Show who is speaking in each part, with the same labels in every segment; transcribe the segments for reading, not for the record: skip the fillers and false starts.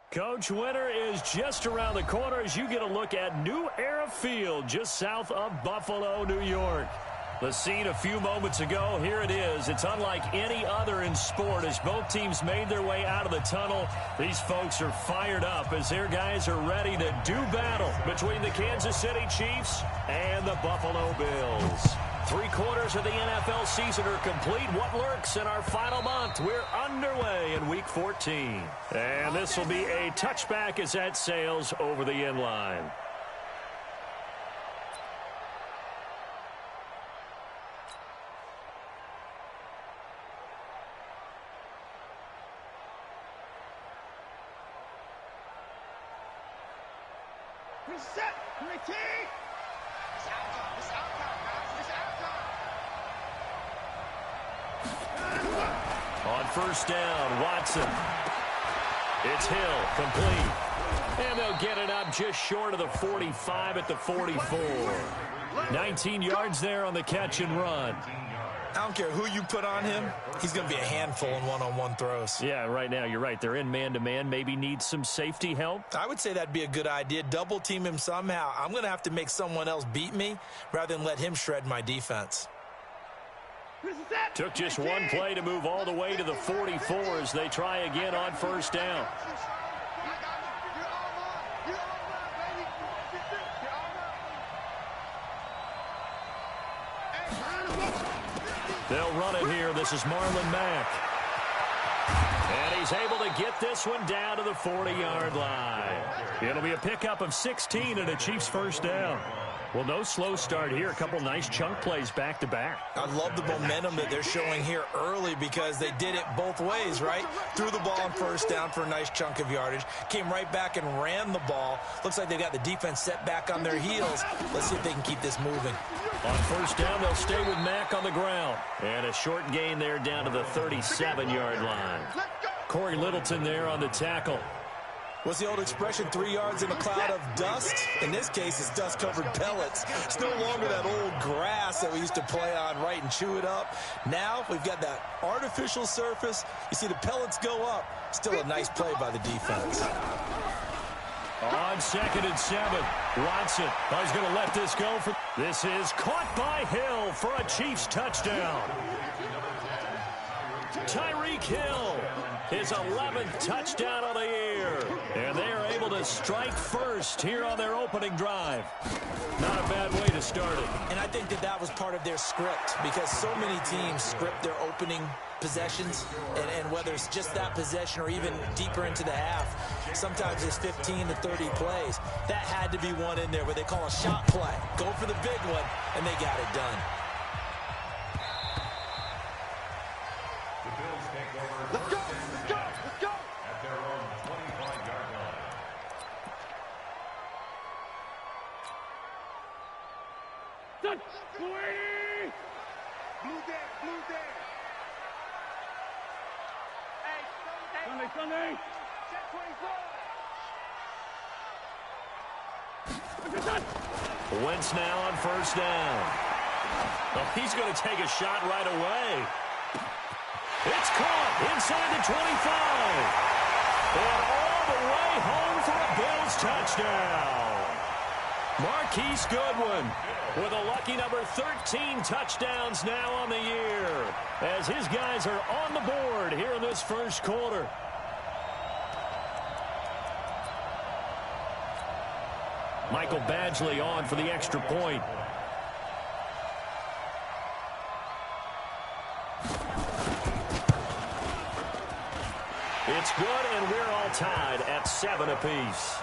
Speaker 1: Coach, winter is just around the corner as you get a look at New Era Field just south of Buffalo, New York. The scene a few moments ago, here it is. It's unlike any other in sport as both teams made their way out of the tunnel. These folks are fired up as their guys are ready to do battle between the Kansas City Chiefs and the Buffalo Bills. 3/4 of the NFL season are complete. What lurks in our final month? We're underway in Week 14. And this will be a touchback as that sails over the end line.
Speaker 2: Reset, repeat. It's outcome, it's outcome, guys, it's outcome.
Speaker 1: On first down, Watson. It's Hill, complete. And they'll get it up just short of the 45 at the 44. 19 yards there on the catch and run.
Speaker 3: I don't care who you put on him. He's going to be a handful in one-on-one throws.
Speaker 1: Yeah, right now, you're right. They're in man-to-man. Maybe need some safety help.
Speaker 3: I would say that'd be a good idea. Double team him somehow. I'm going to have to make someone else beat me rather than let him shred my defense.
Speaker 1: Took just one play to move all the way to the 44 as they try again on first down. They'll run it here. This is Marlon Mack. And he's able to get this one down to the 40-yard line. It'll be a pickup of 16 and a Chiefs first down. Well, no slow start here. A couple nice chunk plays back-to-back.
Speaker 3: I love the momentum that they're showing here early because they did it both ways, right? Threw the ball on first down for a nice chunk of yardage. Came right back and ran the ball. Looks like they got the defense set back on their heels. Let's see if they can keep this moving.
Speaker 1: On first down, they'll stay with Mack on the ground. And a short gain there down to the 37-yard line. Corey Littleton there on the tackle.
Speaker 3: What's the old expression, 3 yards in a cloud of dust? In this case, it's dust-covered pellets. It's no longer that old grass that we used to play on, right, and chew it up. Now we've got that artificial surface. You see the pellets go up. Still a nice play by the defense.
Speaker 1: On 2nd and 7, Watson. He's going to let this go. This is caught by Hill for a Chiefs touchdown. Tyreek Hill, his 11th touchdown of the year. And they are able to strike first here on their opening drive. Not a bad way to start it.
Speaker 3: And I think that was part of their script because so many teams script their opening possessions, and whether it's just that possession or even deeper into the half, sometimes it's 15 to 30 plays. That had to be one in there where they call a shot play. Go for the big one, and they got it done.
Speaker 2: Let's go, let's go, let's go.
Speaker 4: At their own 25-yard line.
Speaker 2: Touch, Sweet! Blue there, blue there. Hey, Sunday. Check 24.
Speaker 1: Wentz now on first down. Oh, he's going to take a shot right away. It's caught inside the 25. And all the way home for a Bills touchdown. Marquise Goodwin with a lucky number 13 touchdowns now on the year as his guys are on the board here in this first quarter. Michael Badgley on for the extra point. It's good, and we're all tied at 7 apiece.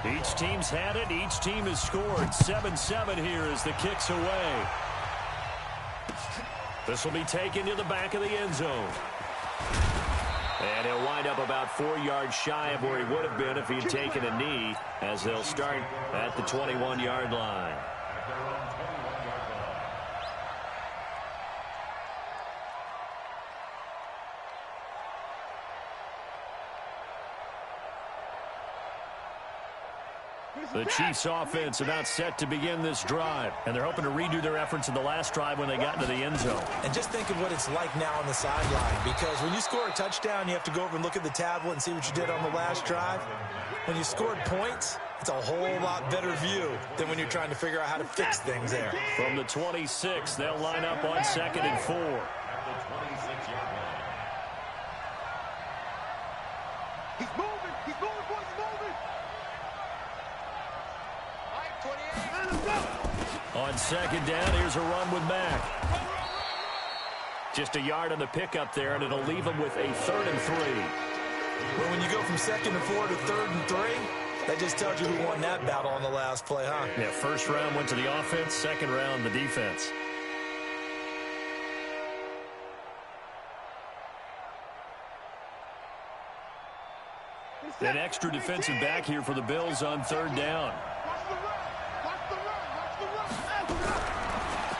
Speaker 1: Each team's had it. Each team has scored. 7-7 here as the kick's away. This will be taken to the back of the end zone. And he'll wind up about 4 yards shy of where he would have been if he had taken a knee, as they'll start at the 21-yard line. The Chiefs offense about set to begin this drive. And they're hoping to redo their efforts in the last drive when they got into the end zone.
Speaker 3: And just think of what it's like now on the sideline. Because when you score a touchdown, you have to go over and look at the tablet and see what you did on the last drive. When you scored points, it's a whole lot better view than when you're trying to figure out how to fix things there.
Speaker 1: From the 26, they'll line up on 2nd and 4.
Speaker 4: At the 26-yard line.
Speaker 2: He's moving. He's moving, boys. He's moving. All right, 28. Let's go.
Speaker 1: On 2nd down, here's a run with Mack. Just a yard on the pickup there, and it'll leave him with a 3rd and 3.
Speaker 3: Well, when you go from 2nd and 4 to 3rd and 3, that just tells you who won that battle on the last play, huh?
Speaker 1: Yeah, first round went to the offense, second round the defense. An extra defensive back here for the Bills on 3rd down.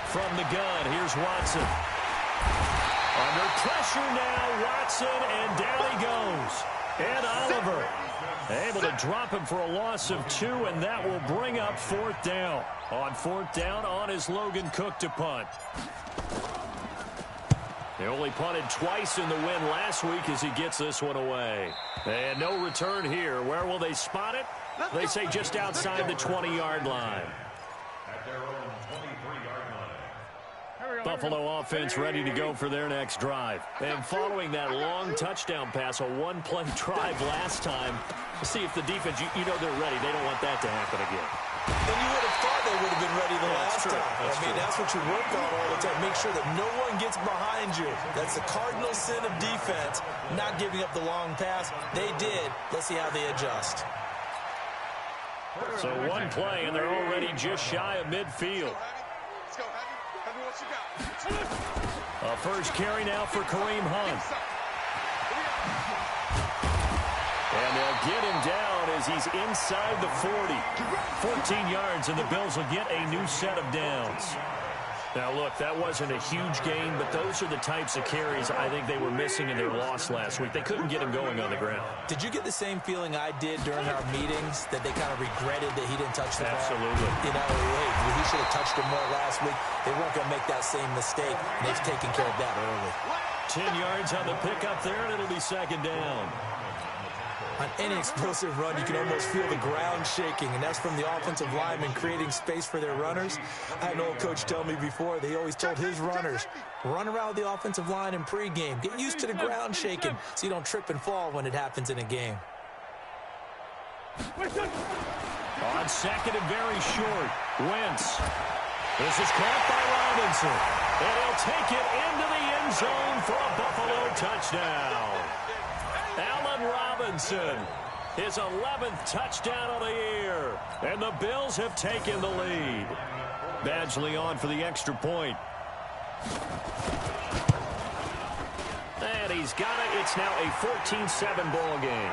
Speaker 1: From the gun, here's Watson. Under pressure now, Watson, and down he goes. And Oliver able to drop him for a loss of 2, and that will bring up 4th down. On 4th down, on is Logan Cook to punt. They only punted twice in the win last week as he gets this one away. And no return here. Where will they spot it? They say just outside the 20-yard line.
Speaker 4: At their own 23-yard line.
Speaker 1: Buffalo offense ready to go for their next drive. And following that long touchdown pass, a one-play drive last time, see if the defense, you know they're ready. They don't want that to happen again.
Speaker 3: And you would have thought they would have been ready the last time. That's what you work on all the time. Make sure that no one gets behind you. That's the cardinal sin of defense, not giving up the long pass. They did. Let's see how they adjust.
Speaker 1: So one play, and they're already just shy of midfield.
Speaker 2: Let's go, Heavy what you got.
Speaker 1: A first carry now for Kareem Hunt. And they'll get him down as he's inside the 40. 14 yards, and the Bills will get a new set of downs. Now, look, that wasn't a huge gain, but those are the types of carries I think they were missing in their loss last week. They couldn't get him going on the ground.
Speaker 3: Did you get the same feeling I did during our meetings, that they kind of regretted that he didn't touch the ball?
Speaker 1: Absolutely.
Speaker 3: You know, hey, he should have touched it more last week. They weren't going to make that same mistake, and they've taken care of that early.
Speaker 1: 10 yards on the pickup there, and it'll be 2nd down.
Speaker 3: On any explosive run, you can almost feel the ground shaking, and that's from the offensive linemen creating space for their runners. I had an old coach tell me before, he always told his runners, run around the offensive line in pregame. Get used to the ground shaking so you don't trip and fall when it happens in a game.
Speaker 1: On 2nd and very short, Wentz. This is caught by Robinson, and he'll take it into the end zone for a Buffalo touchdown. Allen Robinson, his 11th touchdown of the year, and the Bills have taken the lead. Badgley on for the extra point. And he's got it. It's now a 14-7 ball game.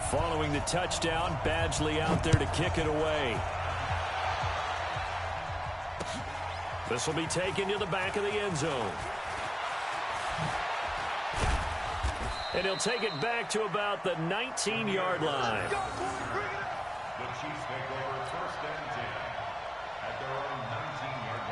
Speaker 1: Following the touchdown, Badgley out there to kick it away. This will be taken to the back of the end zone. And he'll take it back to about the 19-yard line.
Speaker 4: The Chiefs take over 1st and 10 at their own 19-yard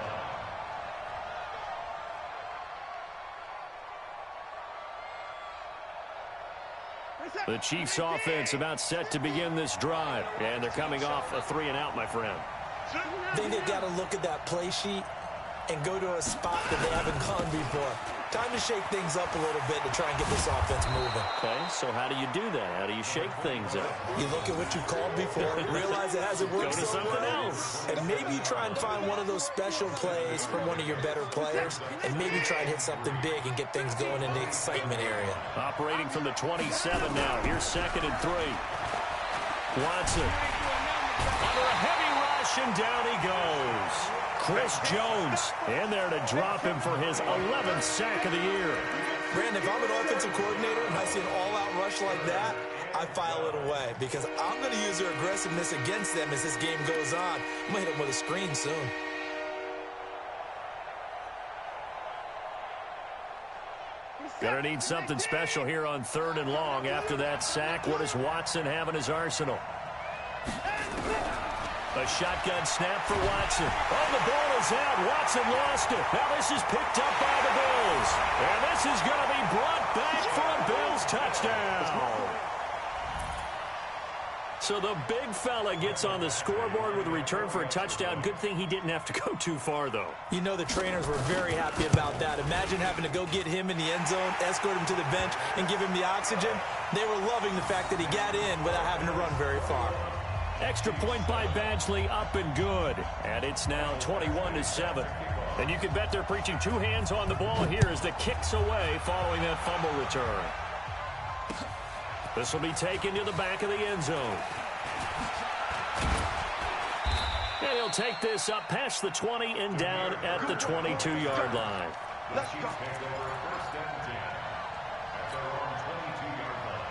Speaker 4: line.
Speaker 1: The Chiefs offense about set to begin this drive. And they're coming off a 3-and-out, my friend.
Speaker 3: I think they've got to look at that play sheet and go to a spot that they haven't gone before. Time to shake things up a little bit to try and get this offense moving.
Speaker 1: Okay, so how do you do that? How do you shake things up?
Speaker 3: You look at what you've called before, realize it hasn't worked
Speaker 1: Go to something else.
Speaker 3: and maybe you try and find one of those special plays from one of your better players, and maybe try and hit something big and get things going in the excitement area.
Speaker 1: Operating from the 27 now. Here's 2nd and 3. Watson. Under a heavy rush, and down he goes. Chris Jones in there to drop him for his 11th sack of the year.
Speaker 3: Brandon, if I'm an offensive coordinator and I see an all-out rush like that, I file it away because I'm going to use their aggressiveness against them as this game goes on. I'm going to hit them with a screen soon.
Speaker 1: Gonna need something special here on 3rd and long. After that sack, what does Watson have in his arsenal? A shotgun snap for Watson. Oh, the ball is out. Watson lost it. Now this is picked up by the Bills. And this is going to be brought back for a Bills touchdown. So the big fella gets on the scoreboard with a return for a touchdown. Good thing he didn't have to go too far, though.
Speaker 3: You know the trainers were very happy about that. Imagine having to go get him in the end zone, escort him to the bench, and give him the oxygen. They were loving the fact that he got in without having to run very far.
Speaker 1: Extra point by Badgley, up and good. And it's now 21-7. And you can bet they're preaching 2 hands on the ball here as the kick's away following that fumble return. This will be taken to the back of the end zone. And he'll take this up past the 20 and down at the 22-yard line.
Speaker 4: Let's go. First and 10 at their own 22-yard line.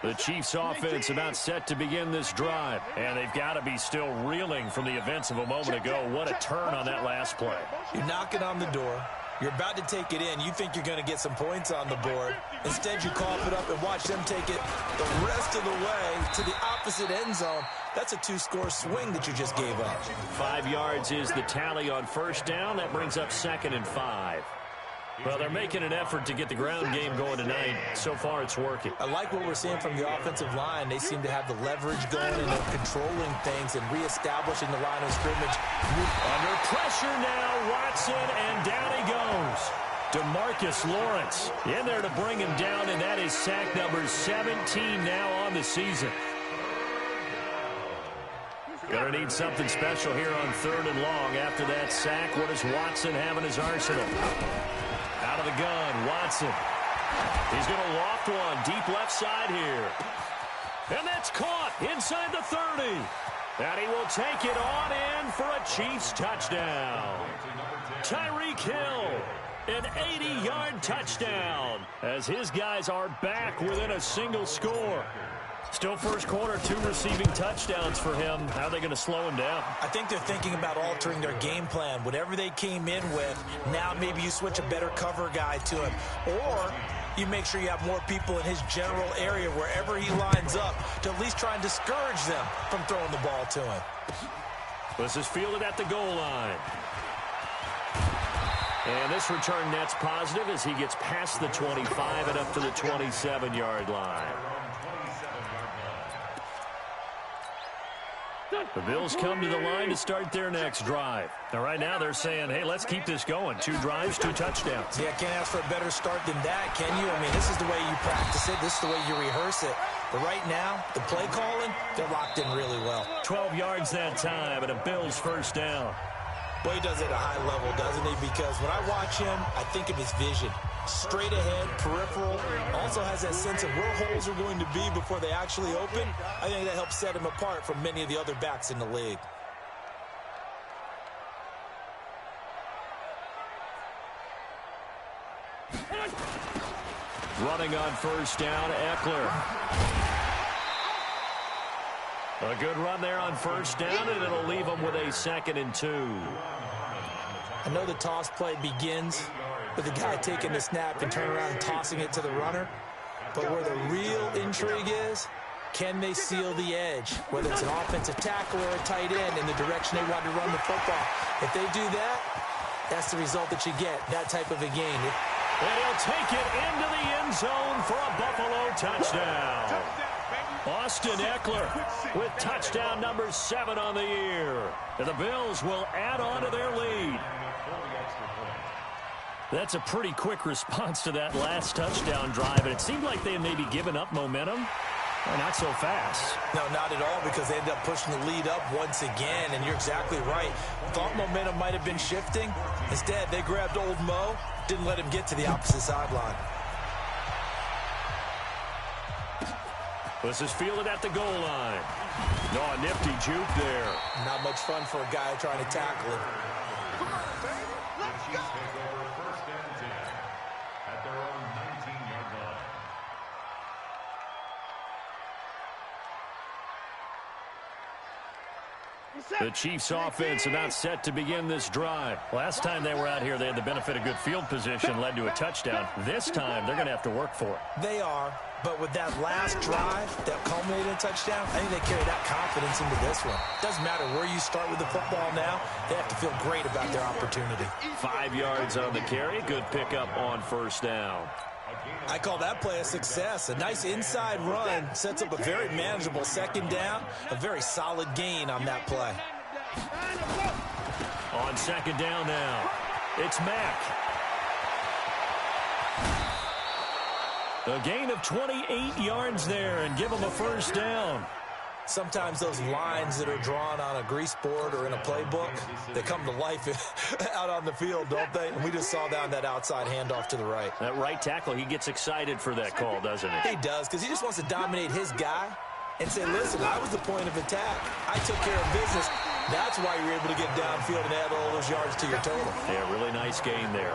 Speaker 1: The Chiefs offense about set to begin this drive. And they've got to be still reeling from the events of a moment ago. What a turn on that last play.
Speaker 3: You're knocking on the door. You're about to take it in. You think you're going to get some points on the board. Instead, you cough it up and watch them take it the rest of the way to the opposite end zone. That's a 2-score swing that you just gave up.
Speaker 1: 5 yards is the tally on first down. That brings up 2nd and 5. Well, they're making an effort to get the ground game going tonight. So far, it's working.
Speaker 3: I like what we're seeing from the offensive line. They seem to have the leverage going, and they're controlling things and reestablishing the line of scrimmage.
Speaker 1: Under pressure now, Watson, and down he goes. DeMarcus Lawrence in there to bring him down, and that is sack number 17 now on the season. Gonna need something special here on 3rd and long. After that sack, what does Watson have in his arsenal? Out of the gun, Watson. He's going to loft one deep left side here. And that's caught inside the 30. And he will take it on in for a Chiefs touchdown. Tyreek Hill, an 80-yard touchdown as his guys are back within a single score. Still first quarter, 2 receiving touchdowns for him. How are they going to slow him down?
Speaker 3: I think they're thinking about altering their game plan. Whatever they came in with, now maybe you switch a better cover guy to him. Or you make sure you have more people in his general area wherever he lines up to at least try and discourage them from throwing the ball to him.
Speaker 1: This is fielded at the goal line. And this return net's positive as he gets past the 25 and up to the 27-yard line. The Bills come to the line to start their next drive. Now, right now, they're saying, hey, let's keep this going. 2 drives, 2 touchdowns.
Speaker 3: Yeah, can't ask for a better start than that, can you? I mean, this is the way you practice it. This is the way you rehearse it. But right now, the play calling, they're locked in really well.
Speaker 1: 12 yards that time and a Bills first down.
Speaker 3: Well, he does it at a high level, doesn't he? Because when I watch him, I think of his vision. Straight ahead, peripheral, also has that sense of where holes are going to be before they actually open. I think that helps set him apart from many of the other backs in the league.
Speaker 1: Running on first down, Eckler. A good run there on first down, and it'll leave them with a 2nd and 2.
Speaker 3: I know the toss play begins with the guy taking the snap and turning around and tossing it to the runner. But where the real intrigue is, can they seal the edge? Whether it's an offensive tackle or a tight end in the direction they want to run the football. If they do that, that's the result that you get, that type of a gain.
Speaker 1: And he'll take it into the end zone for a Buffalo touchdown. Austin Eckler with touchdown number 7 on the year. And the Bills will add on to their lead. That's a pretty quick response to that last touchdown drive, and it seemed like they had maybe given up momentum. Well, not so fast.
Speaker 3: No, not at all, because they ended up pushing the lead up once again, and you're exactly right. Thought momentum might have been shifting. Instead, they grabbed old Mo, didn't let him get to the opposite sideline.
Speaker 1: This is fielded at the goal line. No, a nifty juke there.
Speaker 3: Not much fun for a guy trying to tackle it.
Speaker 4: The Chiefs take over first and 10 at their own 19-yard line.
Speaker 1: The Chiefs offense about set to begin this drive. Last time they were out here, they had the benefit of good field position, led to a touchdown. This time, they're going to have to work for it.
Speaker 3: They are, but with that last drive that culminated in a touchdown, I think they carry that confidence into this one. Doesn't matter where you start with the football now, they have to feel great about their opportunity.
Speaker 1: 5 yards on the carry. Good pickup on first down.
Speaker 3: I call that play a success. A nice inside run sets up a very manageable second down. A very solid gain on that play.
Speaker 1: On second down now, it's Mack. A gain of 28 yards there and give him a first down.
Speaker 3: Sometimes those lines that are drawn on a grease board or in a playbook, they come to life out on the field, don't they? And we just saw down that outside handoff to the right.
Speaker 1: That right tackle, he gets excited for that call, doesn't he?
Speaker 3: He does, because he just wants to dominate his guy and say, listen, I was the point of attack. I took care of business. That's why you're able to get downfield and add all those yards to your total.
Speaker 1: Yeah, really nice gain there.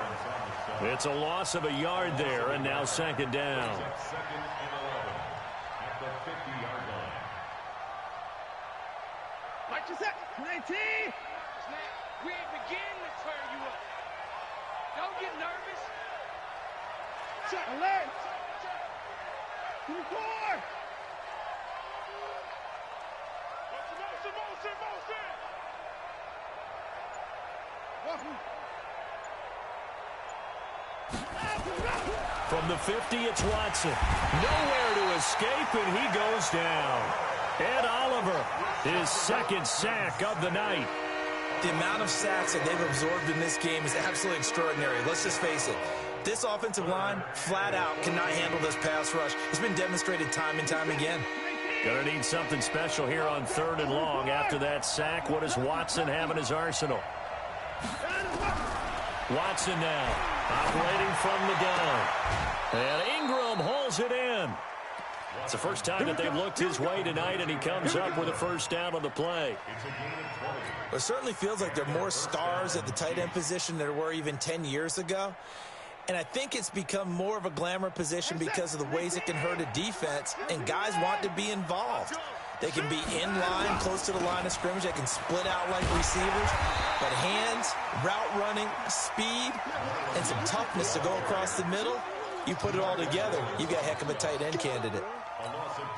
Speaker 1: It's a loss of a yard there, and now second down.
Speaker 2: Watch yourself. 19. We ain't begin to turn you up. Don't get nervous. Check. Alert. 24. Motion.
Speaker 1: From the 50, it's Watson. Nowhere to escape, and he goes down. Ed Oliver, his second sack of the night.
Speaker 3: The amount of sacks that they've absorbed in this game is absolutely extraordinary. Let's just face it. This offensive line, flat out, cannot handle this pass rush. It's been demonstrated time and time again.
Speaker 1: Gonna need something special here on 3rd and long. After that sack, what does Watson have in his arsenal? Watson now, operating from the gun. And Ingram hauls it in. It's the first time that they've looked his way tonight, and he comes up with a first down on the play.
Speaker 3: It certainly feels like there are more stars at the tight end position than there were even 10 years ago. And I think it's become more of a glamour position because of the ways it can hurt a defense, and guys want to be involved. They can be in line, close to the line of scrimmage. They can split out like receivers. But hands, route running, speed, and some toughness to go across the middle, you put it all together, you've got a heck of a tight end candidate.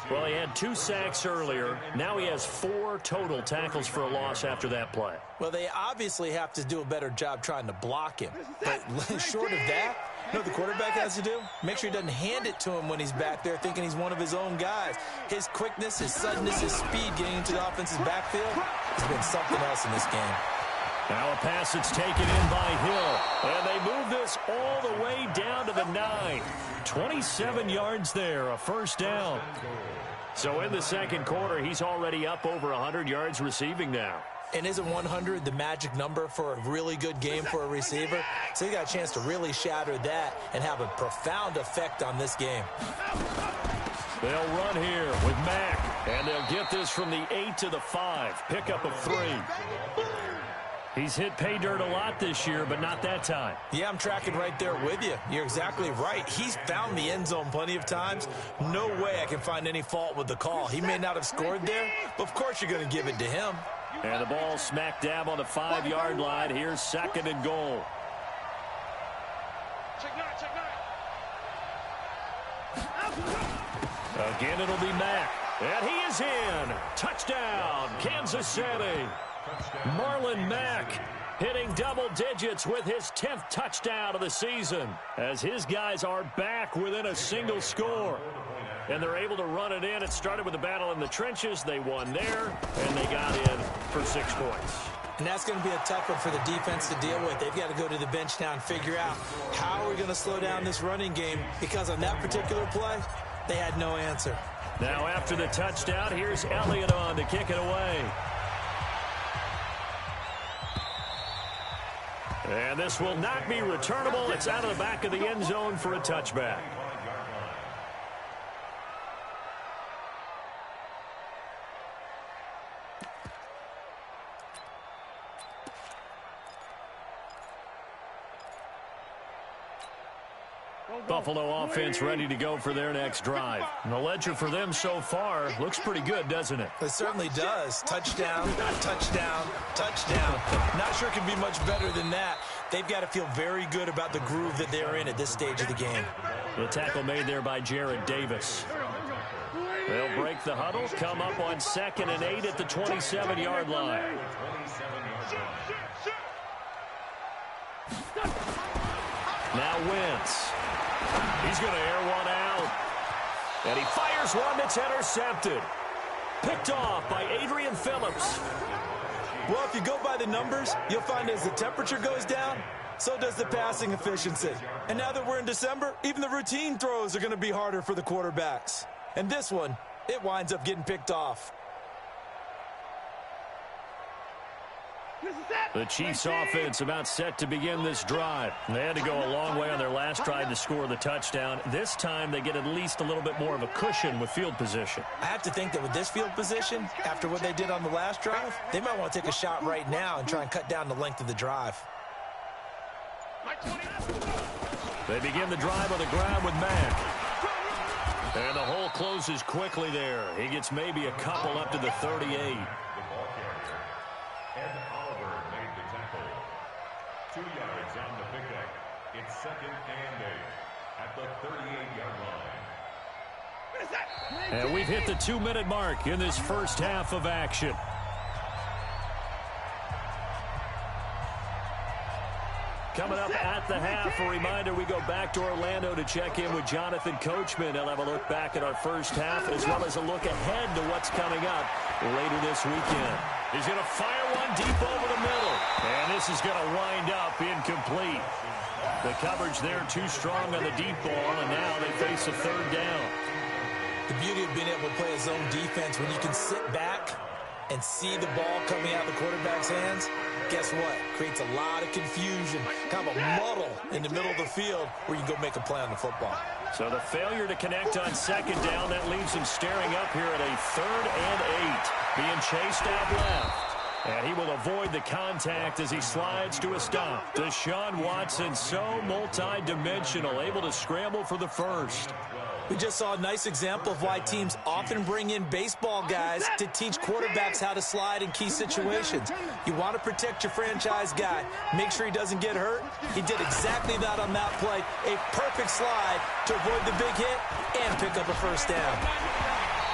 Speaker 1: Well, he had 2 sacks earlier. Now he has 4 total tackles for a loss after that play.
Speaker 3: Well, they obviously have to do a better job trying to block him. But short of that, you know what the quarterback has to do? Make sure he doesn't hand it to him when he's back there thinking he's one of his own guys. His quickness, his suddenness, his speed getting into the offense's backfield has been something else in this game.
Speaker 1: Now a pass that's taken in by Hill. And they move this all the way down to the 9. 27 yards there, a first down. So in the second quarter, he's already up over 100 yards receiving now.
Speaker 3: And isn't 100 the magic number for a really good game for a receiver? So he got a chance to really shatter that and have a profound effect on this game.
Speaker 1: They'll run here with Mack, and they'll get this from the 8 to the 5. Pickup of 3. He's hit pay dirt a lot this year, but not that time.
Speaker 3: Yeah, I'm tracking right there with you. You're exactly right. He's found the end zone plenty of times. No way I can find any fault with the call. He may not have scored there, but of course you're going to give it to him.
Speaker 1: And the ball smack dab on the 5-yard line. Here's 2nd and goal.
Speaker 2: Check 9, check 9.
Speaker 1: Again, it'll be Mack. And he is in. Touchdown, Kansas City. Marlon Mack hitting double digits with his 10th touchdown of the season as his guys are back within a single score. And they're able to run it in. It started with a battle in the trenches. They won there, and they got in for 6 points.
Speaker 3: And that's going to be a tough one for the defense to deal with. They've got to go to the bench now and figure out how are we going to slow down this running game, because on that particular play, they had no answer.
Speaker 1: Now after the touchdown, here's Elliott on to kick it away. And this will not be returnable. It's out of the back of the end zone for a touchback. Buffalo offense ready to go for their next drive. And the ledger for them so far looks pretty good, doesn't it?
Speaker 3: It certainly does. Touchdown, touchdown, touchdown. Not sure it can be much better than that. They've got to feel very good about the groove that they're in at this stage of the game.
Speaker 1: The tackle made there by Jared Davis. They'll break the huddle, come up on 2nd and 8 at the 27-yard line. Now Wentz. He's going to air one out. And he fires one that's intercepted. Picked off by Adrian Phillips.
Speaker 3: Well, if you go by the numbers, you'll find as the temperature goes down, so does the passing efficiency. And now that we're in December, even the routine throws are going to be harder for the quarterbacks. And this one, it winds up getting picked off.
Speaker 1: The Chiefs offense about set to begin this drive. They had to go a long way on their last drive to score the touchdown. This time they get at least a little bit more of a cushion with field position.
Speaker 3: I have to think that with this field position, after what they did on the last drive, they might want to take a shot right now and try and cut down the length of the drive.
Speaker 1: They begin the drive on the ground with Mack. And the hole closes quickly there. He gets maybe a couple up to the 38.
Speaker 4: 2 yards on the pickup. It's 2nd and 8 at the 38-yard line.
Speaker 1: And we've hit the 2-minute mark in this first half of action. Coming up at the half, a reminder, we go back to Orlando to check in with Jonathan Coachman. He'll have a look back at our first half as well as a look ahead to what's coming up later this weekend. He's going to fire one deep over the middle. And this is going to wind up incomplete. The coverage there too strong on the deep ball, and now they face a 3rd down.
Speaker 3: The beauty of being able to play a zone defense when you can sit back and see the ball coming out of the quarterback's hands, guess what? Creates a lot of confusion, kind of a muddle in the middle of the field where you can go make a play on the football.
Speaker 1: So the failure to connect on 2nd down, that leaves him staring up here at a 3rd and 8, being chased out left. And he will avoid the contact as he slides to a stop. Deshaun Watson, so multi-dimensional, able to scramble for the first.
Speaker 3: We just saw a nice example of why teams often bring in baseball guys to teach quarterbacks how to slide in key situations. You want to protect your franchise guy. Make sure he doesn't get hurt. He did exactly that on that play. A perfect slide to avoid the big hit and pick up a 1st down.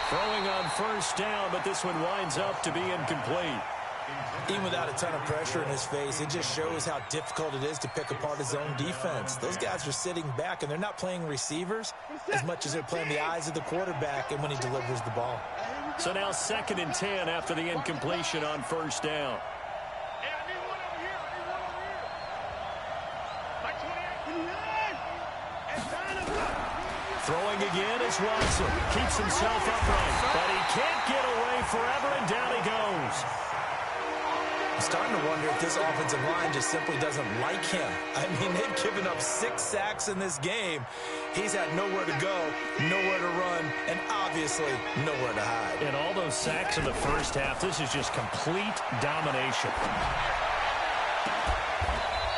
Speaker 1: Throwing on 1st down, but this one winds up to be incomplete.
Speaker 3: Even without a ton of pressure in his face, it just shows how difficult it is to pick apart his own defense. Those guys are sitting back, and they're not playing receivers as much as they're playing the eyes of the quarterback and when he delivers the ball.
Speaker 1: So now 2nd and 10 after the incompletion on 1st down. Throwing again is Watson. Keeps himself upright, but he can't get away forever, and down he goes.
Speaker 3: I'm starting to wonder if this offensive line just simply doesn't like him. I mean, they've given up 6 sacks in this game. He's had nowhere to go, nowhere to run, and obviously nowhere to hide.
Speaker 1: And all those sacks in the first half, this is just complete domination.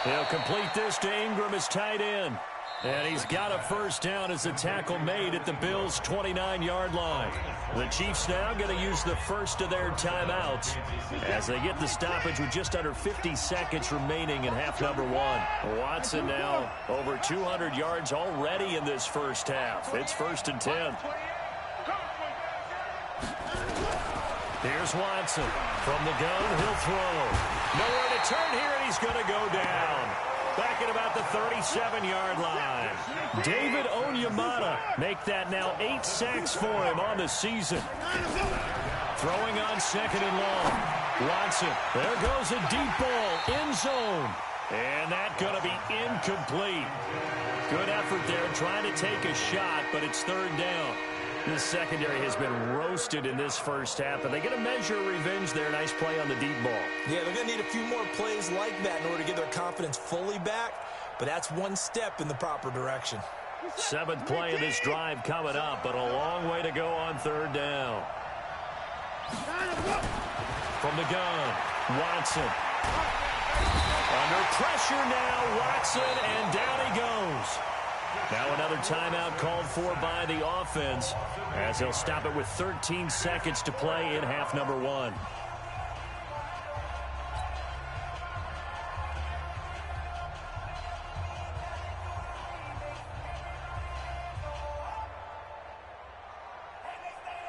Speaker 1: He'll complete this to Ingram as tight end. And he's got a 1st down as the tackle made at the Bills' 29-yard line. The Chiefs now going to use the first of their timeouts as they get the stoppage with just under 50 seconds remaining in half number 1. Watson now over 200 yards already in this first half. It's 1st and 10. Here's Watson. From the gun, he'll throw. Nowhere to turn here, and he's going to go down. Back at about the 37-yard line. David Onyemata make that now 8 sacks for him on the season. Throwing on 2nd and long. Watson, there goes a deep ball, end zone. And that's going to be incomplete. Good effort there trying to take a shot, but it's 3rd down. This secondary has been roasted in this first half, and they get a measure of revenge there. Nice play on the deep ball.
Speaker 3: Yeah, they're going to need a few more plays like that in order to get their confidence fully back, but that's one step in the proper direction.
Speaker 1: 7th play of this drive coming up, but a long way to go on 3rd down. From the gun, Watson. Under pressure now, Watson, and down he goes. Now another timeout called for by the offense as they'll stop it with 13 seconds to play in half number 1.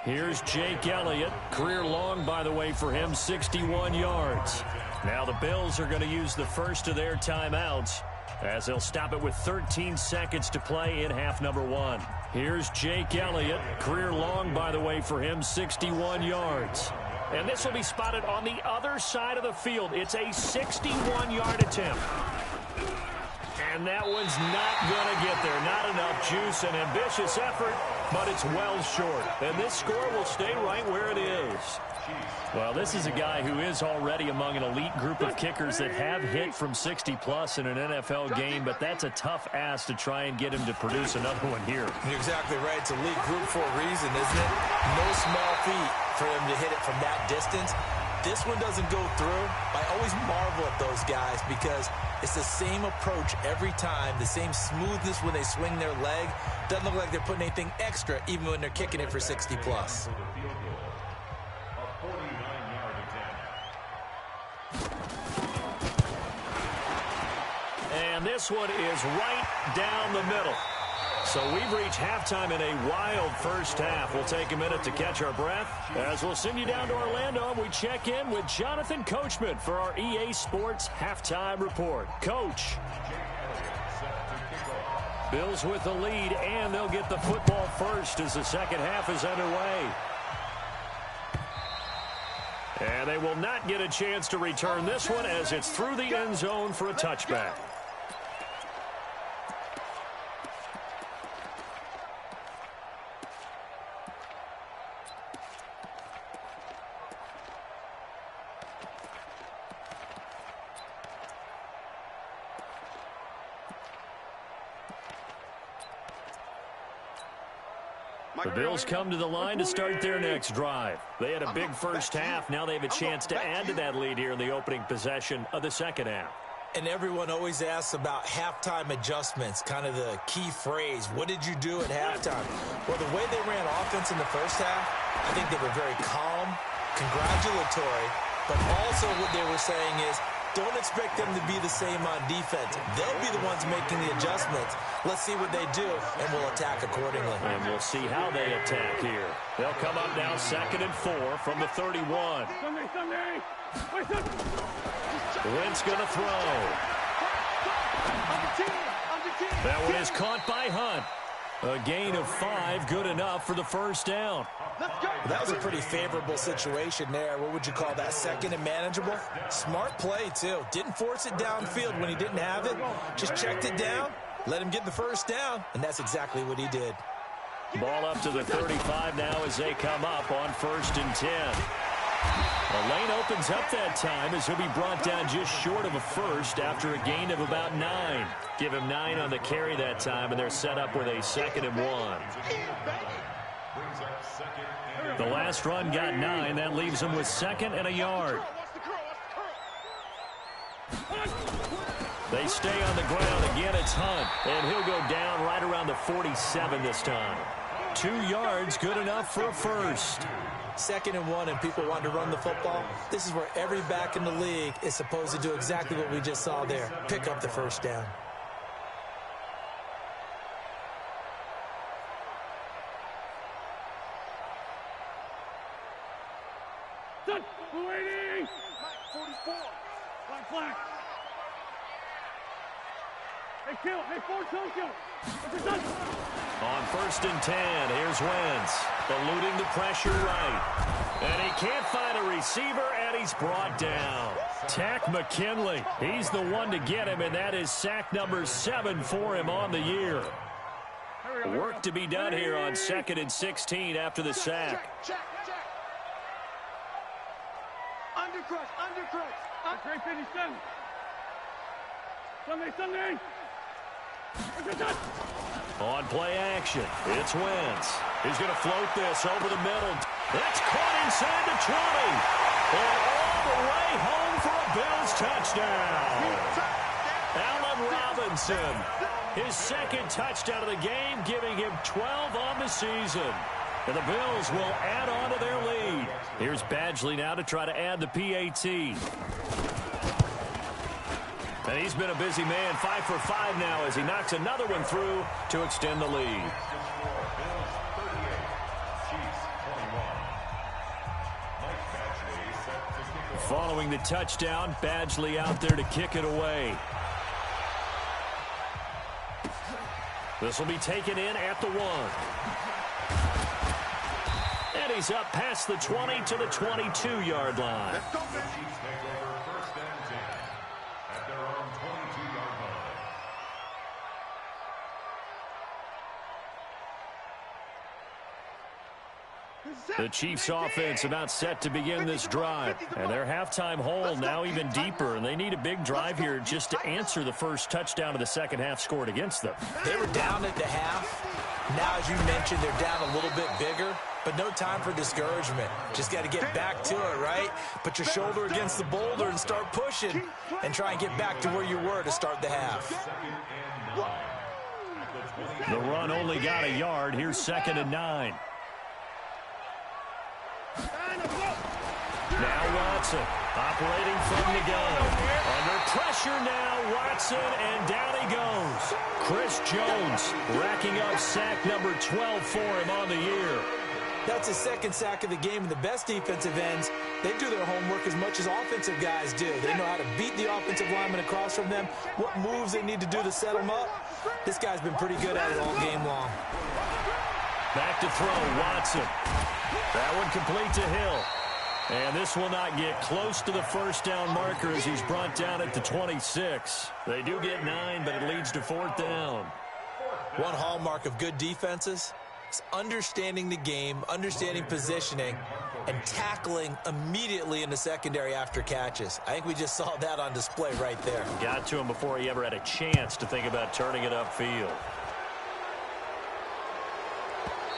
Speaker 1: Here's Jake Elliott. Career long, by the way, for him, 61 yards. Now the Bills are going to use the first of their timeouts as they'll stop it with 13 seconds to play in half number 1. Here's Jake Elliott. Career long, by the way, for him, 61 yards. And this will be spotted on the other side of the field. It's a 61-yard attempt. And that one's not going to get there. Not enough juice. An ambitious effort, but it's well short. And this score will stay right where it is. Well, this is a guy who is already among an elite group of kickers that have hit from 60-plus in an NFL game, but that's a tough ask to try and get him to produce another one here.
Speaker 3: You're exactly right. It's elite group for a reason, isn't it? No small feat for him to hit it from that distance. This one doesn't go through. I always marvel at those guys because it's the same approach every time, the same smoothness when they swing their leg. Doesn't look like they're putting anything extra even when they're kicking it for 60-plus.
Speaker 1: And this one is right down the middle. So we've reached halftime in a wild first half. We'll take a minute to catch our breath as we'll send you down to Orlando and we check in with Jonathan Coachman for our EA Sports Halftime Report. Coach. Bills with the lead, and they'll get the football first as the second half is underway. And they will not get a chance to return this one as it's through the end zone for a touchback. The Bills come to the line to start their next drive. They had a big first half. Now they have a chance to add to that lead here in the opening possession of the second half.
Speaker 3: And everyone always asks about halftime adjustments, kind of the key phrase. What did you do at halftime? Well, the way they ran offense in the first half, I think they were very calm, congratulatory, but also what they were saying is, don't expect them to be the same on defense. They'll be the ones making the adjustments. Let's see what they do, and we'll attack accordingly.
Speaker 1: And we'll see how they attack here. They'll come up now 2nd and 4 from the 31. Wentz going to throw. That one is caught by Hunt. A gain of 5, good enough for the first down.
Speaker 3: That was a pretty favorable situation there. What would you call that? Second and manageable? Smart play, too. Didn't force it downfield when he didn't have it. Just checked it down, let him get the first down, and that's exactly what he did.
Speaker 1: Ball up to the 35 now as they come up on 1st and 10. The lane opens up that time as he'll be brought down just short of a first after a gain of about 9. Give him 9 on the carry that time, and they're set up with a 2nd and 1. The last run got 9. That leaves them with 2nd and a yard. They stay on the ground. Again, it's Hunt, and he'll go down right around the 47 this time. 2 yards, good enough for a first.
Speaker 3: 2nd and 1, and people want to run the football. This is where every back in the league is supposed to do exactly what we just saw there. Pick up the first down.
Speaker 2: Done. 280. 44. Black. Hey, kill. Hey, 4-2.
Speaker 1: On 1st and 10, here's Wentz, eluding the pressure right. And he can't find a receiver, and he's brought down. Tack McKinley, he's the one to get him, and that is sack number 7 for him on the year. Work to be done here on 2nd and 16 after the sack.
Speaker 2: Check. Undercrush. 357. Sunday.
Speaker 1: On play action, it's Wentz. He's going to float this over the middle. That's caught inside the 20. And all the way home for a Bills touchdown. Allen Robinson. His second touchdown of the game, giving him 12 on the season. And the Bills will add on to their lead. Here's Badgley now to try to add the PAT. And he's been a busy man, 5 for 5 now as he knocks another one through to extend the lead. Following the touchdown, Badgley out there to kick it away. This will be taken in at the 1. And he's up past the 20 to the 22-yard line. The Chiefs offense about set to begin this drive. And their halftime hole now even deeper. And they need a big drive here just to answer the first touchdown of the second half scored against them.
Speaker 3: They were down at the half. Now, as you mentioned, they're down a little bit bigger. But no time for discouragement. Just got to get back to it, right? Put your shoulder against the boulder and start pushing. And try and get back to where you were to start the half.
Speaker 1: The run only got a yard. Here's 2nd and 9. Now Watson operating from the gun. Under pressure now, Watson, and down he goes. Chris Jones racking up sack number 12 for him on the year.
Speaker 3: That's his second sack of the game, and the best defensive ends, they do their homework as much as offensive guys do. They know how to beat the offensive lineman across from them, what moves they need to do to set them up. This guy's been pretty good at it all game long.
Speaker 1: Back to throw, Watson. That one complete to Hill. And this will not get close to the first down marker as he's brought down at the 26. They do get 9, but it leads to 4th down.
Speaker 3: One hallmark of good defenses is understanding the game, understanding positioning, and tackling immediately in the secondary after catches. I think we just saw that on display right there.
Speaker 1: Got to him before he ever had a chance to think about turning it upfield.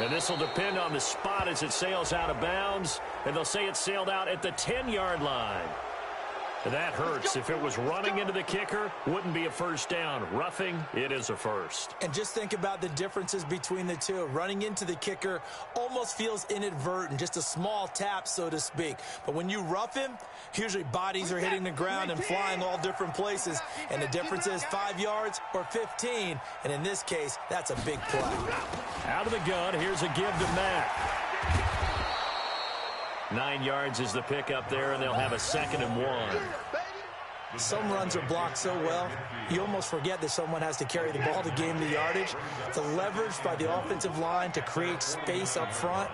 Speaker 1: And this will depend on the spot as it sails out of bounds. And they'll say it sailed out at the 10-yard line. And that hurts. If it was running into the kicker, wouldn't be a first down. Roughing, it is a first.
Speaker 3: And just think about the differences between the two. Running into the kicker almost feels inadvertent, just a small tap, so to speak. But when you rough him, usually bodies are hitting the ground and flying all different places. And the difference is 5 yards or 15. And in this case, that's a big play.
Speaker 1: Out of the gun, here's a give to Mack. 9 yards is the pickup there, and they'll have a 2nd and 1.
Speaker 3: Some runs are blocked so well, you almost forget that someone has to carry the ball to gain the yardage. The leverage by the offensive line to create space up front,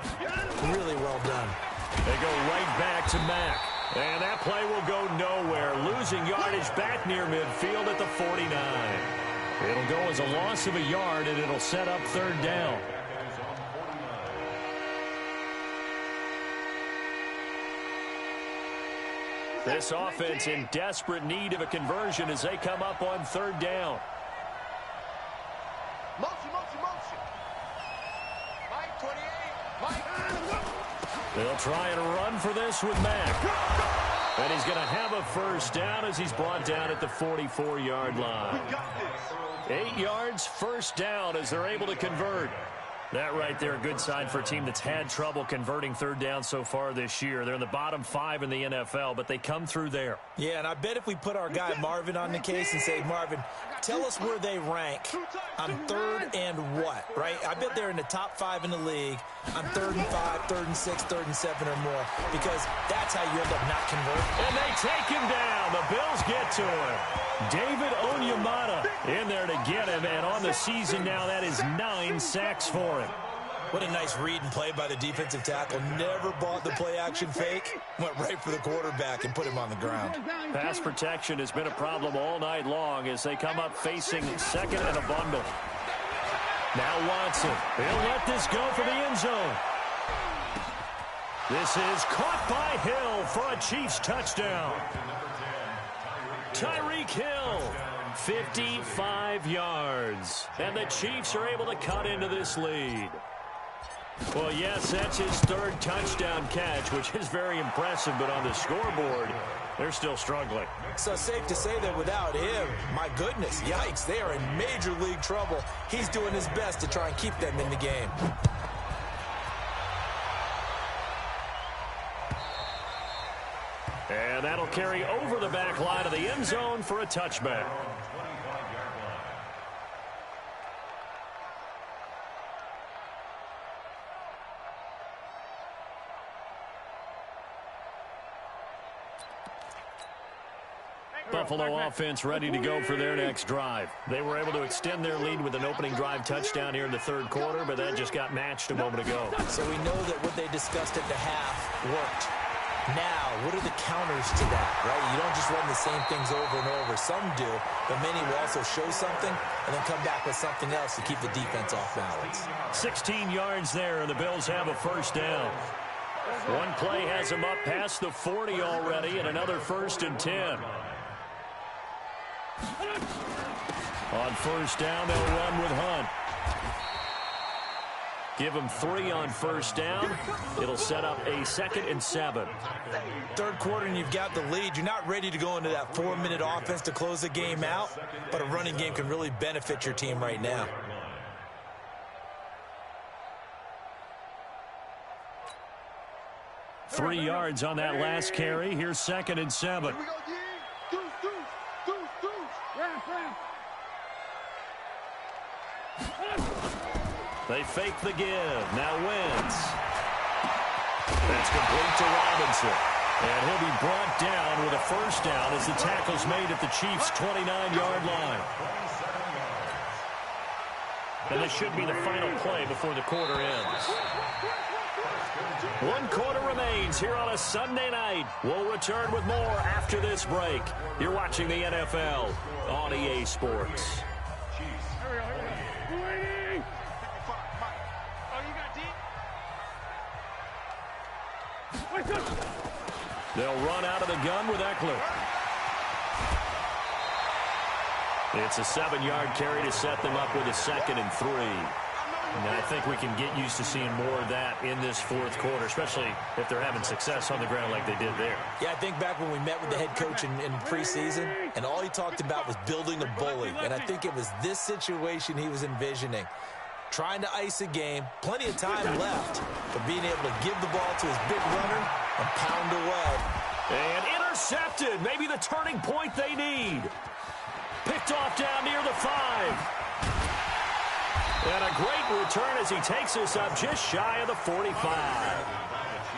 Speaker 3: really well done.
Speaker 1: They go right back to Mack. And that play will go nowhere, losing yardage back near midfield at the 49. It'll go as a loss of a yard, and it'll set up 3rd down. This offense in desperate need of a conversion as they come up on 3rd down.
Speaker 2: Motion. Mike 28. Mike.
Speaker 1: They'll try and run for this with Mack. And he's going to have a first down as he's brought down at the 44-yard line. 8 yards, first down as they're able to convert. That right there, a good sign for a team that's had trouble converting 3rd down so far this year. They're in the bottom 5 in the NFL, but they come through there.
Speaker 3: Yeah, and I bet if we put our guy Marvin on the case and say, Marvin, tell us where they rank on 3rd and what, right? I bet they're in the top 5 in the league on 3rd and 5, 3rd and 6, 3rd and 7 or more, because that's how you end up not converting.
Speaker 1: And they take him down. The Bills get to him. David Onyemata in there to get him, and on the season now, that is 9 sacks for him.
Speaker 3: What a nice read and play by the defensive tackle. Never bought the play-action fake. Went right for the quarterback and put him on the ground.
Speaker 1: Pass protection has been a problem all night long as they come up facing 2nd and a bundle. Now Watson. He'll let this go for the end zone. This is caught by Hill for a Chiefs touchdown. Tyreek Hill, 55 yards. And the Chiefs are able to cut into this lead. Well, yes, that's his 3rd touchdown catch, which is very impressive, but on the scoreboard, they're still struggling.
Speaker 3: So safe to say that without him, my goodness, yikes, they are in major league trouble. He's doing his best to try and keep them in the game.
Speaker 1: And that'll carry over the back line of the end zone for a touchback. Buffalo offense ready to go for their next drive. They were able to extend their lead with an opening drive touchdown here in the third quarter, but that just got matched a moment ago.
Speaker 3: So we know that what they discussed at the half worked. Now, what are the counters to that, right? You don't just run the same things over and over. Some do, but many will also show something and then come back with something else to keep the defense off balance.
Speaker 1: 16 yards there, and the Bills have a first down. One play has them up past the 40 already, and another 1st and 10. On first down, they'll run with Hunt. Give him 3 on first down. It'll set up a 2nd and 7.
Speaker 3: Third quarter and you've got the lead. You're not ready to go into that 4-minute offense to close the game out, but a running game can really benefit your team right now.
Speaker 1: Three yards on that last carry. Here's 2nd and 7. They fake the give. Now Wentz. That's complete to Robinson. And he'll be brought down with a first down as the tackle's made at the Chiefs' 29-yard line. And this should be the final play before the quarter ends. 1 quarter remains here on a Sunday night. We'll return with more after this break. You're watching the NFL on EA Sports. They'll run out of the gun with Eckler. It's a 7-yard carry to set them up with a 2nd and 3. And I think we can get used to seeing more of that in this fourth quarter, especially if they're having success on the ground like they did there.
Speaker 3: Yeah, I think back when we met with the head coach in preseason, and all he talked about was building a bully. And I think it was this situation he was envisioning. Trying to ice a game, plenty of time left, but being able to give the ball to his big runner and pound away.
Speaker 1: And intercepted, maybe the turning point they need. Picked off down near the 5. And a great return as he takes us up just shy of the 45.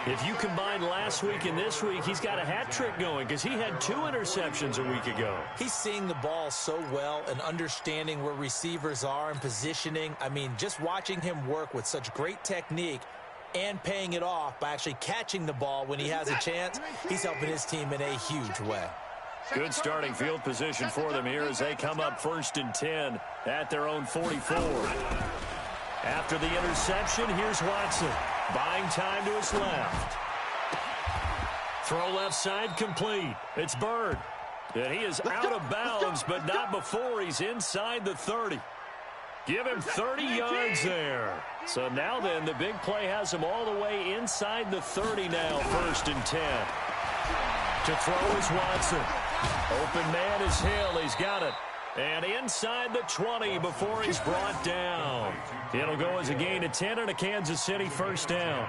Speaker 1: If you combine last week and this week, he's got a hat trick going because he had 2 interceptions a week ago.
Speaker 3: He's seeing the ball so well and understanding where receivers are and positioning. I mean, just watching him work with such great technique and paying it off by actually catching the ball when he has a chance, he's helping his team in a huge way.
Speaker 1: Good starting field position for them here as they come up 1st and 10 at their own 44. After the interception, here's Watson. Buying time to his left. Throw left side complete. It's Bird. And he is out of bounds, but not before he's inside the 30. Give him 30 yards there. So now then, the big play has him all the way inside the 30 now, 1st and 10. To throw is Watson. Open man is Hill. He's got it. And inside the 20 before he's brought down. It'll go as a gain of 10 and a Kansas City first down.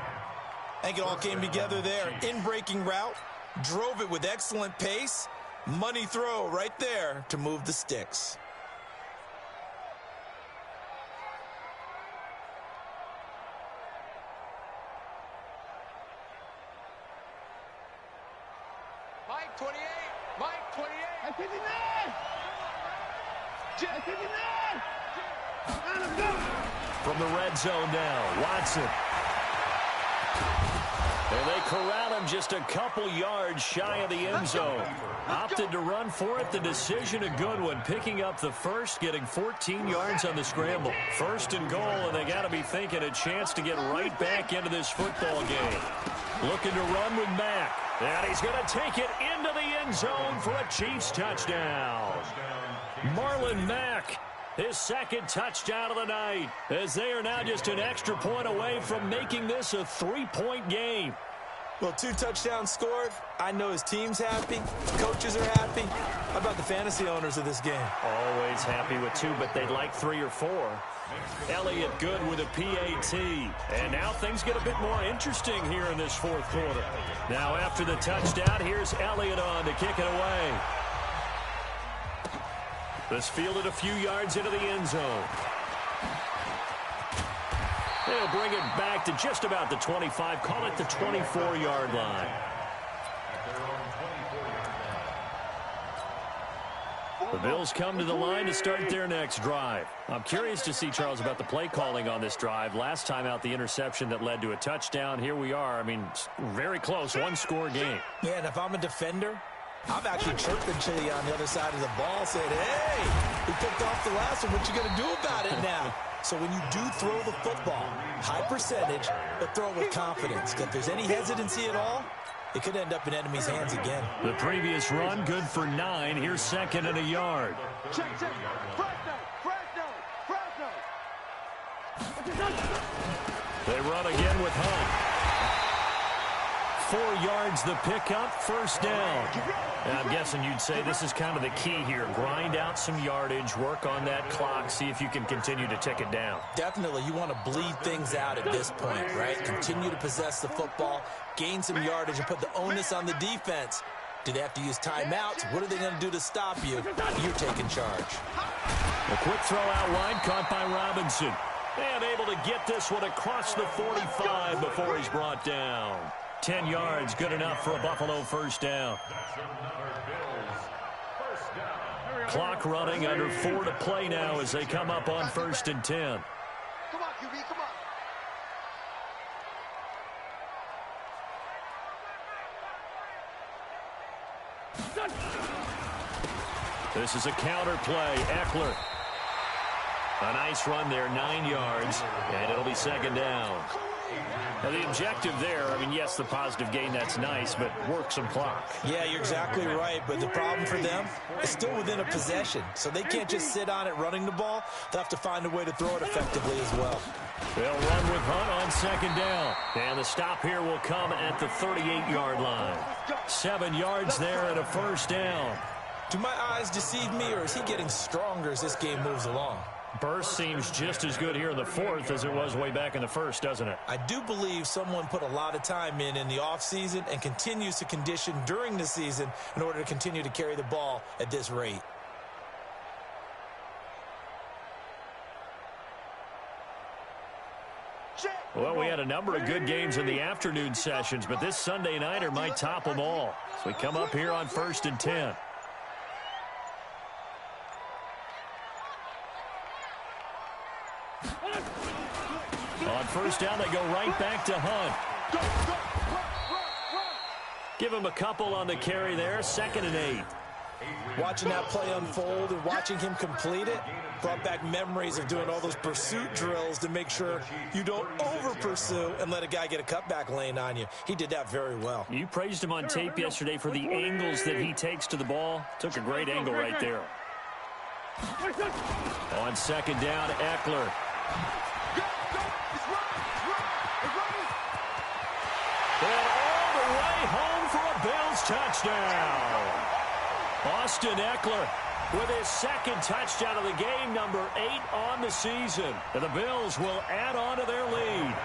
Speaker 3: I think it all came together there. In-breaking route. Drove it with excellent pace. Money throw right there to move the sticks.
Speaker 2: Mike 28. Mike 28. That's 59. Jet 59.
Speaker 1: From the red zone now, Watson. And they corral him just a couple yards shy of the end zone. Opted to run for it. The decision a good one. Picking up the first, getting 14 yards on the scramble. 1st and goal, and they got to be thinking a chance to get right back into this football game. Looking to run with Mack. And he's going to take it into the end zone for a Chiefs touchdown. Marlon Mack, his 2nd touchdown of the night, as they are now just an extra point away from making this a 3-point game.
Speaker 3: Well, 2 touchdowns scored. I know his team's happy. His coaches are happy. How about the fantasy owners of this game?
Speaker 1: Always happy with 2, but they'd like 3 or 4. Elliott good with a PAT. And now things get a bit more interesting here in this 4th quarter. Now after the touchdown, here's Elliott on to kick it away. This fielded a few yards into the end zone. They'll bring it back to just about the 25. Call it the 24-yard line. The Bills come to the line to start their next drive. I'm curious to see, Charles, about the play calling on this drive. Last time out, the interception that led to a touchdown. Here we are. I mean, very close, 1-score game.
Speaker 3: Yeah, and if I'm a defender, I'm actually chirping Chili on the other side of the ball, saying, hey, we picked off the last one. What you going to do about it now? So when you do throw the football, high percentage, but throw it with confidence. If there's any hesitancy at all, it could end up in enemy's hands again.
Speaker 1: The previous run, good for 9. Here's 2nd and a yard.
Speaker 2: Check.
Speaker 1: They run again with Hunt. 4 yards the pickup, 1st down. And I'm guessing you'd say this is kind of the key here. Grind out some yardage, work on that clock, see if you can continue to tick it down.
Speaker 3: Definitely, you want to bleed things out at this point, right? Continue to possess the football, gain some yardage, and put the onus on the defense. Do they have to use timeouts? What are they going to do to stop you? You're taking charge.
Speaker 1: A quick throw out wide, caught by Robinson. And able to get this one across the 45 before he's brought down. 10 yards, good enough for a Buffalo 1st down. Clock running, under 4 to play now as they come up on 1st and 10.
Speaker 2: Come on, QB, come on.
Speaker 1: This is a counter play. Eckler. A nice run there, 9 yards, and it'll be 2nd down. Now, the objective there, I mean, yes, the positive gain, that's nice, but work some clock.
Speaker 3: Yeah, you're exactly right, but the problem for them is still within a possession, so they can't just sit on it running the ball. They'll have to find a way to throw it effectively as well.
Speaker 1: They'll run with Hunt on 2nd down, and the stop here will come at the 38-yard line. 7 yards there and a 1st down.
Speaker 3: Do my eyes deceive me, or is he getting stronger as this game moves along?
Speaker 1: Burst seems just as good here in the 4th as it was way back in the 1st, doesn't it?
Speaker 3: I do believe someone put a lot of time in the offseason and continues to condition during the season in order to continue to carry the ball at this rate.
Speaker 1: Well, we had a number of good games in the afternoon sessions, but this Sunday nighter might top them all. So we come up here on 1st and 10. On 1st down, they go right back to Hunt. Give him a couple on the carry there, 2nd and 8.
Speaker 3: Watching that play unfold and watching him complete it brought back memories of doing all those pursuit drills to make sure you don't over-pursue and let a guy get a cutback lane on you. He did that very well.
Speaker 1: You praised him on tape yesterday for the angles that he takes to the ball. Took a great angle right there. On 2nd down, Eckler. And all the way home for a Bills touchdown. Austin Eckler with his 2nd touchdown of the game, number 8 on the season. And the Bills will add on to their lead.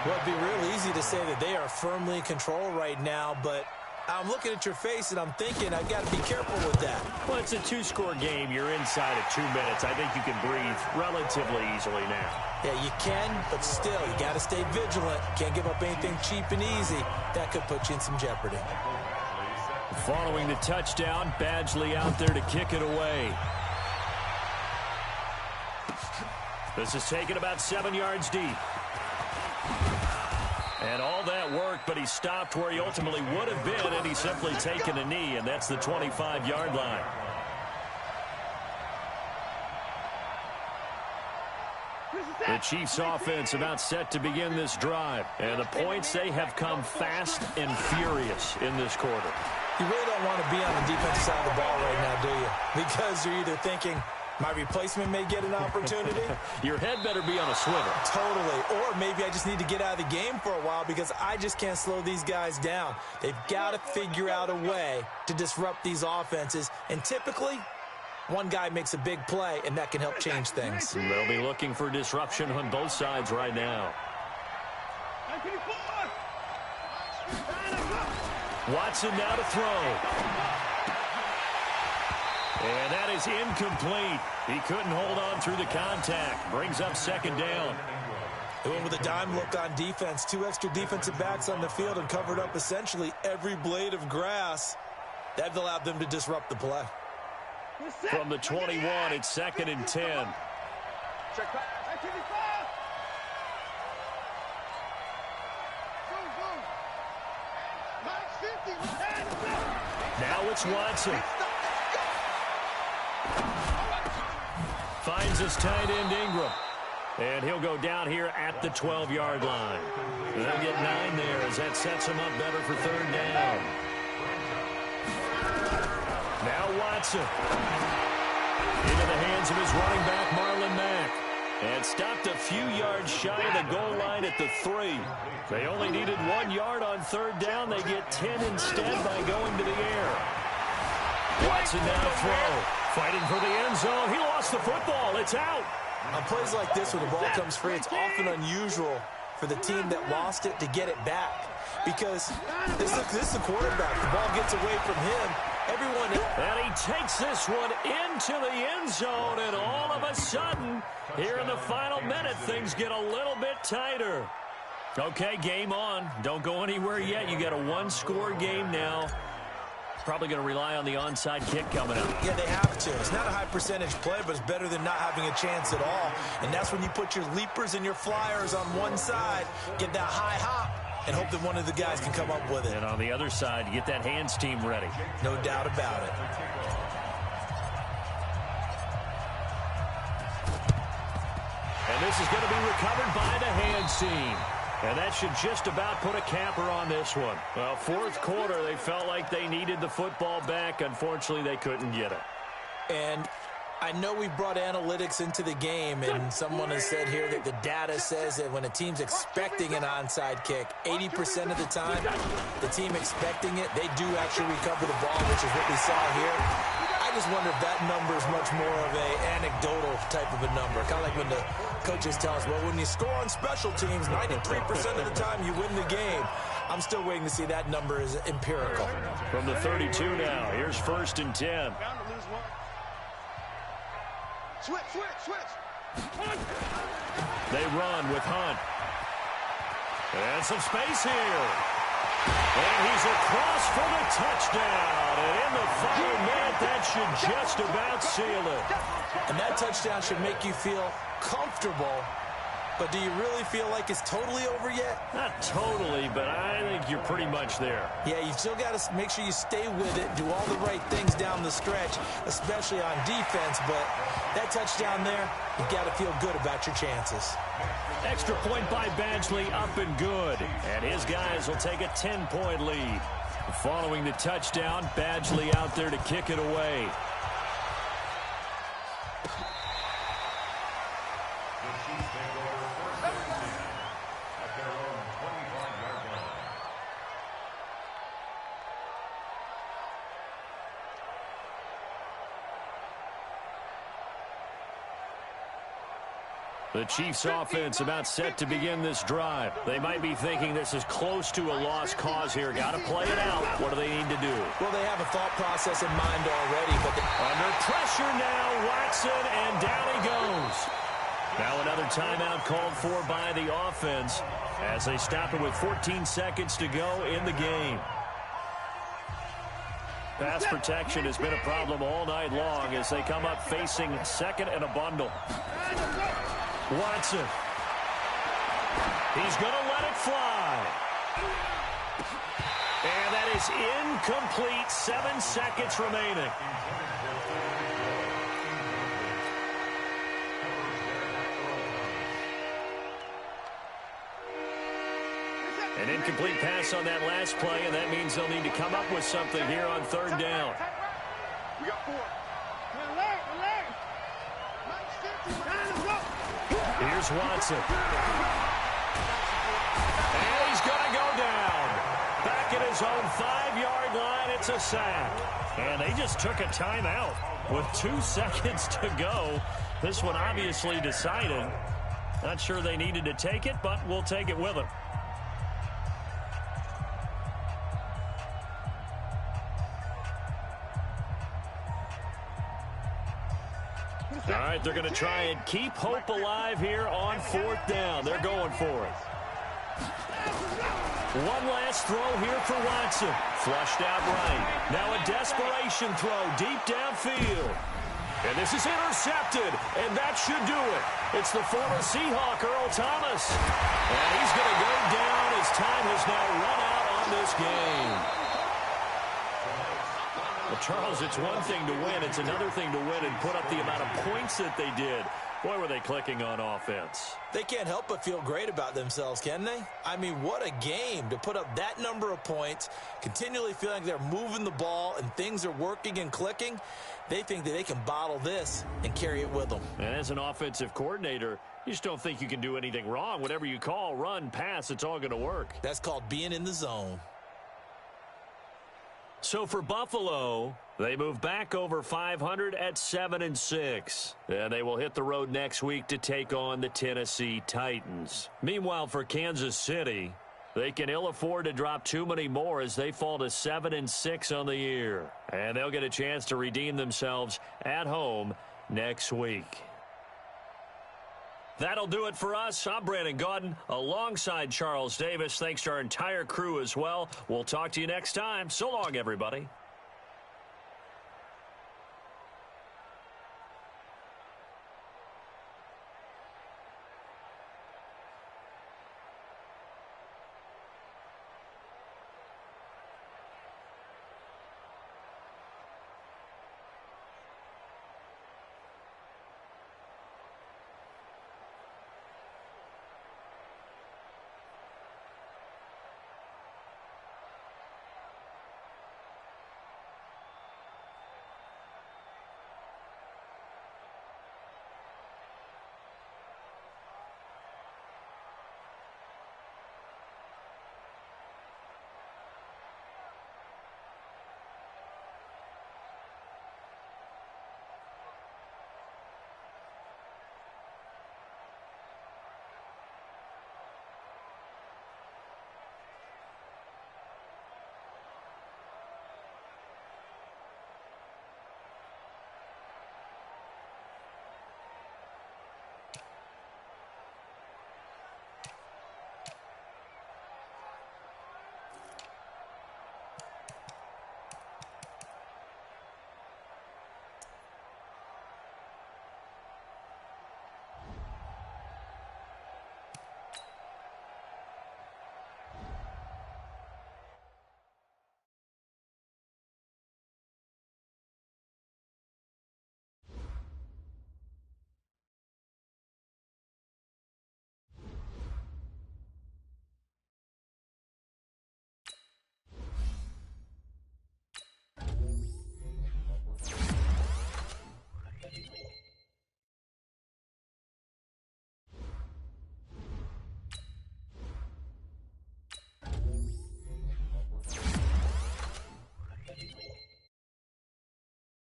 Speaker 3: Well, it'd be real easy to say that they are firmly in control right now, but I'm looking at your face and I'm thinking I've got to be careful with that.
Speaker 1: Well, it's a 2-score game. You're inside of 2 minutes. I think you can breathe relatively easily now.
Speaker 3: Yeah, you can, but still, you got to stay vigilant. Can't give up anything cheap and easy. That could put you in some jeopardy.
Speaker 1: Following the touchdown, Badgley out there to kick it away. This is taken about 7 yards deep. And all that work, but he stopped where he ultimately would have been, and he's simply taken a knee, and that's the 25-yard line. The Chiefs offense about set to begin this drive. And the points, they have come fast and furious in this quarter.
Speaker 3: You really don't want to be on the defensive side of the ball right now, do you? Because you're either thinking, My replacement may get an opportunity.
Speaker 1: Your head better be on a swivel.
Speaker 3: Totally. Or maybe I just need to get out of the game for a while because I just can't slow these guys down. They've got to figure out a way to disrupt these offenses. And typically, one guy makes a big play, and that can help change things.
Speaker 1: They'll be looking for disruption on both sides right now. Watson now to throw. And that is incomplete. He couldn't hold on through the contact. Brings up second down.
Speaker 3: They went with a dime look on defense. 2 extra defensive backs on the field and covered up essentially every blade of grass. That allowed them to disrupt the play.
Speaker 1: From the 21, it's 2nd and 10. Now it's Watson. Finds his tight end Ingram. And he'll go down here at the 12-yard line. They'll get 9 there as that sets him up better for 3rd down. Now Watson. Into the hands of his running back, Marlon Mack. And stopped a few yards shy of the goal line at the 3. They only needed 1 yard on 3rd down. They get 10 instead by going to the air. Watson now to throw. Fighting for the end zone. He lost the football. It's out.
Speaker 3: On plays like this when the ball comes free, it's often unusual for the team that lost it to get it back. Because this is the quarterback. The ball gets away from him. Everyone.
Speaker 1: And he takes this one into the end zone. And all of a sudden, here in the final minute, things get a little bit tighter. Okay, game on. Don't go anywhere yet. You got a 1-score game now. Probably going to rely on the onside kick coming up.
Speaker 3: Yeah, they have to. It's not a high percentage play, but it's better than not having a chance at all. And that's when you put your leapers and your flyers on one side, get that high hop, and hope that one of the guys can come up with it.
Speaker 1: And on the other side, get that hands team ready.
Speaker 3: No doubt about it.
Speaker 1: And this is going to be recovered by the hands team. And that should just about put a capper on this one. Well, 4th quarter, they felt like they needed the football back. Unfortunately, they couldn't get it.
Speaker 3: And I know we brought analytics into the game, and someone has said here that the data says that when a team's expecting an onside kick, 80% of the time, the team expecting it, they do actually recover the ball, which is what we saw here. I just wonder if that number is much more of an anecdotal type of a number. Kind of like when the coaches tell us, well, when you score on special teams, 93% of the time you win the game. I'm still waiting to see that number is empirical.
Speaker 1: From the 32 now, here's 1st and 10.
Speaker 2: Switch.
Speaker 1: They run with Hunt. And some space here. And he's across for the touchdown. And in the final minute, that should just about seal it.
Speaker 3: And that touchdown should make you feel comfortable. But do you really feel like it's totally over yet?
Speaker 1: Not totally, but I think you're pretty much there.
Speaker 3: Yeah, you still got to make sure you stay with it, do all the right things down the stretch, especially on defense. But that touchdown there, you've got to feel good about your chances.
Speaker 1: Extra point by Badgley, up and good. And his guys will take a 10-point lead. Following the touchdown, Badgley out there to kick it away. The Chiefs offense about set to begin this drive. They might be thinking this is close to a lost cause here. Got to play it out. What do they need to do?
Speaker 3: Well, they have a thought process in mind already. But
Speaker 1: under pressure now, Watson, and down he goes. Now another timeout called for by the offense as they stop it with 14 seconds to go in the game. Pass protection has been a problem all night long as they come up facing 2nd and a bundle. Watson. He's going to let it fly. And that is incomplete. 7 seconds remaining. An incomplete pass on that last play, and that means they'll need to come up with something here on 3rd down.
Speaker 2: We got 4.
Speaker 1: Here's Watson. And he's going to go down. Back at his own 5-yard line, it's a sack. And they just took a timeout with 2 seconds to go. This one obviously decided. Not sure they needed to take it, but we'll take it with them. All right, they're going to try and keep hope alive here on 4th down. They're going for it. One last throw here for Watson. Flushed out right. Now a desperation throw deep downfield. And this is intercepted, and that should do it. It's the former Seahawk, Earl Thomas. And he's going to go down. His time has now run out on this game. Well, Charles, it's one thing to win. It's another thing to win and put up the amount of points that they did. Boy, were they clicking on offense.
Speaker 3: They can't help but feel great about themselves, can they? I mean, what a game to put up that number of points, continually feeling they're moving the ball and things are working and clicking. They think that they can bottle this and carry it with them.
Speaker 1: And as an offensive coordinator, you just don't think you can do anything wrong. Whatever you call, run, pass, it's all going to work.
Speaker 3: That's called being in the zone.
Speaker 1: So for Buffalo, they move back over 500 at 7-6. And they will hit the road next week to take on the Tennessee Titans. Meanwhile, for Kansas City, they can ill afford to drop too many more as they fall to 7-6 on the year. And they'll get a chance to redeem themselves at home next week. That'll do it for us. I'm Brandon Gaudin alongside Charles Davis. Thanks to our entire crew as well. We'll talk to you next time. So long, everybody.